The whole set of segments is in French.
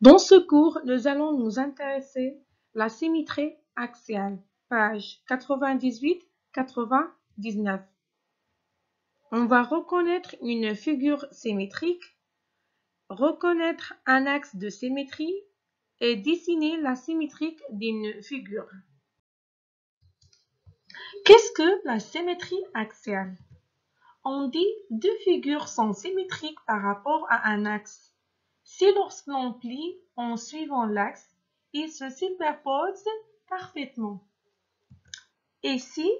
Dans ce cours, nous allons nous intéresser à la symétrie axiale, page 98-99. On va reconnaître une figure symétrique, reconnaître un axe de symétrie et dessiner la symétrie d'une figure. Qu'est-ce que la symétrie axiale? On dit deux figures sont symétriques par rapport à un axe. Si lorsqu'on plie en suivant l'axe, ils se superposent parfaitement. Et si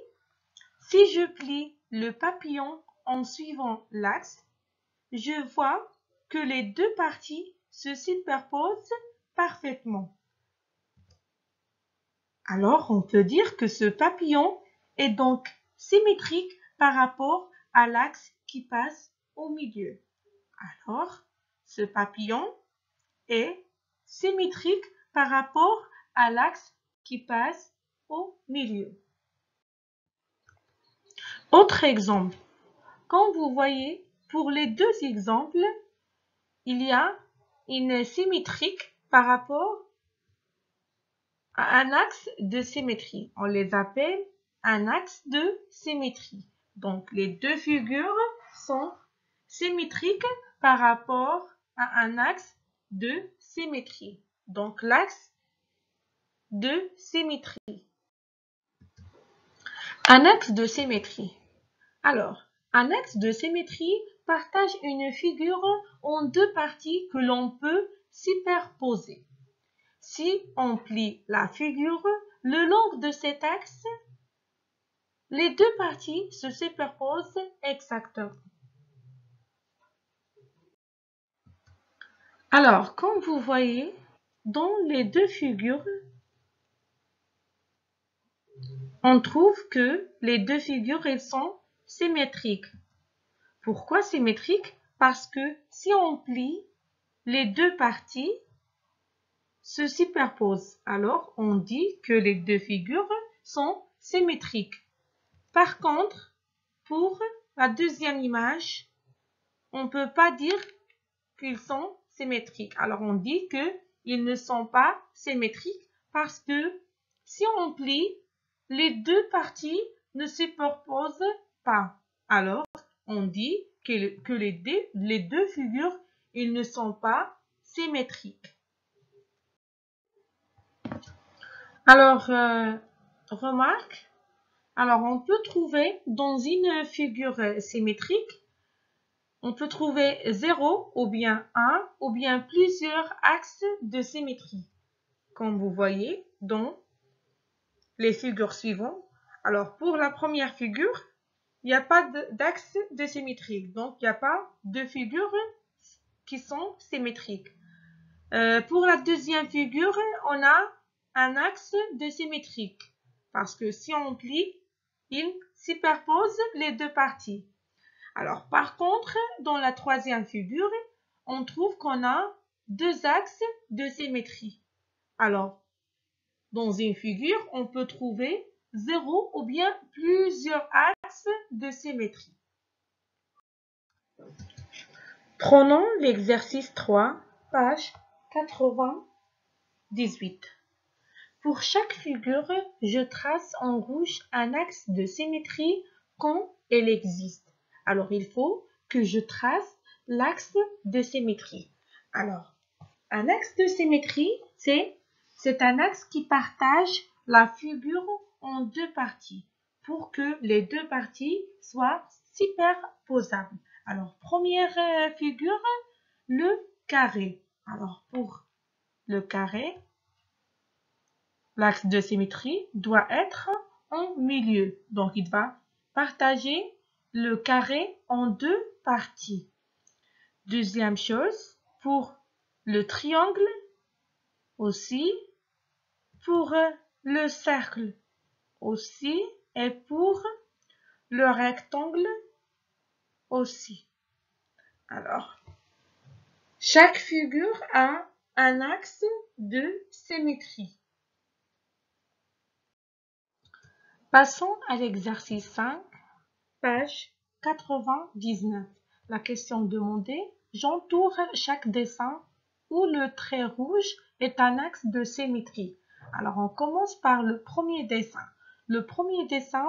je plie le papillon en suivant l'axe, je vois que les deux parties se superposent parfaitement. Alors, on peut dire que ce papillon est donc symétrique par rapport à l'axe qui passe au milieu. Alors, ce papillon est symétrique par rapport à l'axe qui passe au milieu. Autre exemple, quand vous voyez, pour les deux exemples, il y a une symétrique par rapport à un axe de symétrie. On les appelle un axe de symétrie. Donc, les deux figures sont symétriques par rapport à un axe de symétrie. Donc, l'axe de symétrie. Un axe de symétrie. Alors, un axe de symétrie partage une figure en deux parties que l'on peut superposer. Si on plie la figure le long de cet axe, les deux parties se superposent exactement. Alors, comme vous voyez, dans les deux figures, on trouve que les deux figures, elles sont symétriques. Pourquoi symétriques? Parce que si on plie, les deux parties se superposent. Alors, on dit que les deux figures sont symétriques. Par contre, pour la deuxième image, on ne peut pas dire qu'ils sont symétriques. Alors, on dit qu'ils ne sont pas symétriques parce que si on plie, les deux parties ne se superposent pas. Alors, on dit que les deux figures, ils ne sont pas symétriques. Alors, remarque, alors on peut trouver dans une figure symétrique, on peut trouver 0 ou bien 1 ou bien plusieurs axes de symétrie. Comme vous voyez dans les figures suivantes. Alors, pour la première figure, il n'y a pas d'axe de symétrie. Donc, il n'y a pas de figures qui sont symétriques. Pour la deuxième figure, on a un axe de symétrique. Parce que si on plie, il superpose les deux parties. Alors, par contre, dans la troisième figure, on trouve qu'on a deux axes de symétrie. Alors, dans une figure, on peut trouver 0 ou bien plusieurs axes de symétrie. Prenons l'exercice 3, page 98. Pour chaque figure, je trace en rouge un axe de symétrie quand elle existe. Alors, il faut que je trace l'axe de symétrie. Alors, un axe de symétrie, c'est un axe qui partage la figure en deux parties pour que les deux parties soient superposables. Alors, première figure, le carré. Alors, pour le carré, l'axe de symétrie doit être en milieu. Donc, il va partager le carré en deux parties. Deuxième chose, pour le triangle aussi, pour le cercle aussi et pour le rectangle aussi. Alors, chaque figure a un axe de symétrie. Passons à l'exercice 5, page 99. La question demandée, j'entoure chaque dessin où le trait rouge est un axe de symétrie. Alors, on commence par le premier dessin. Le premier dessin,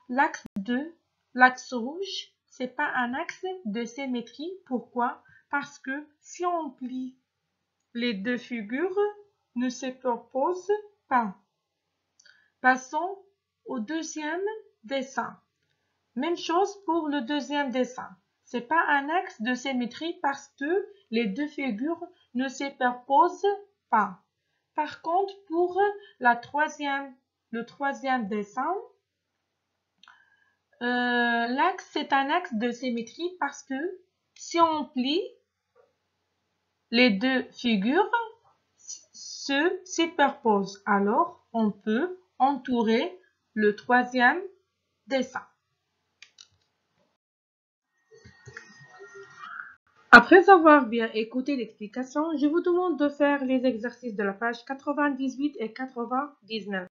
l'axe rouge, c'est pas un axe de symétrie. Pourquoi? Parce que si on plie les deux figures, ne se superposent pas. Passons au deuxième dessin. Même chose pour le deuxième dessin. C'est pas un axe de symétrie parce que les deux figures ne se superposent pas. Par contre, pour le troisième dessin, l'axe c'est un axe de symétrie parce que si on plie les deux figures se superposent. Alors, on peut entourer le troisième dessin. Après avoir bien écouté l'explication, je vous demande de faire les exercices de la page 98 et 99.